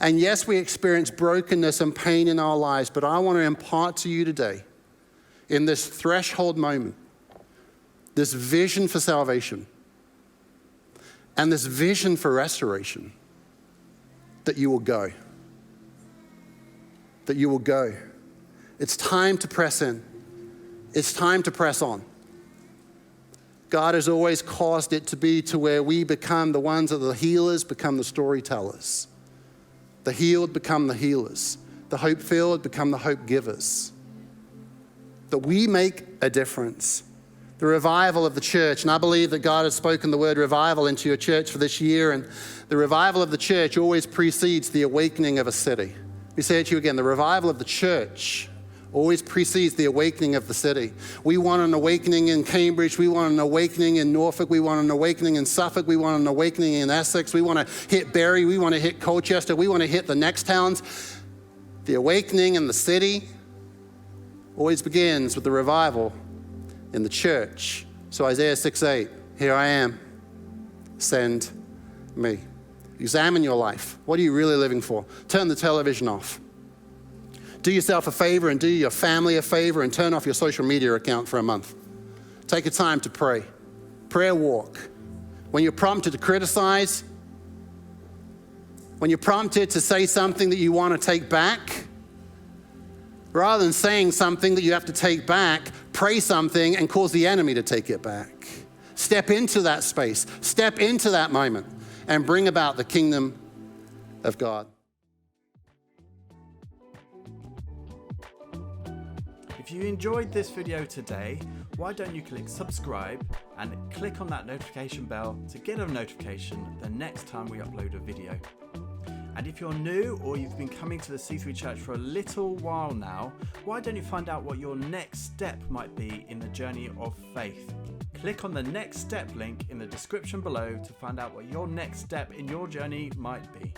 And yes, we experience brokenness and pain in our lives, but I want to impart to you today, in this threshold moment, this vision for salvation and this vision for restoration, that you will go. That you will go. It's time to press in. It's time to press on. God has always caused it to be to where we become the ones that are the healers, become the storytellers. The healed become the healers. The hope-filled become the hope givers. That we make a difference. The revival of the church, and I believe that God has spoken the word revival into your church for this year, and the revival of the church always precedes the awakening of a city. Let me say it to you again, the revival of the church always precedes the awakening of the city. We want an awakening in Cambridge, we want an awakening in Norfolk, we want an awakening in Suffolk, we want an awakening in Essex, we want to hit Bury, we want to hit Colchester, we want to hit the next towns. The awakening in the city always begins with the revival in the church. So Isaiah 6:8, here I am, send me. Examine your life. What are you really living for? Turn the television off. Do yourself a favor and do your family a favor and turn off your social media account for a month. Take a time to pray. Prayer walk. When you're prompted to criticize, when you're prompted to say something that you want to take back, rather than saying something that you have to take back, pray something and cause the enemy to take it back. Step into that space. Step into that moment and bring about the kingdom of God. If you enjoyed this video today, why don't you click subscribe and click on that notification bell to get a notification the next time we upload a video. And if you're new or you've been coming to the C3 Church for a little while now, why don't you find out what your next step might be in the journey of faith? Click on the next step link in the description below to find out what your next step in your journey might be.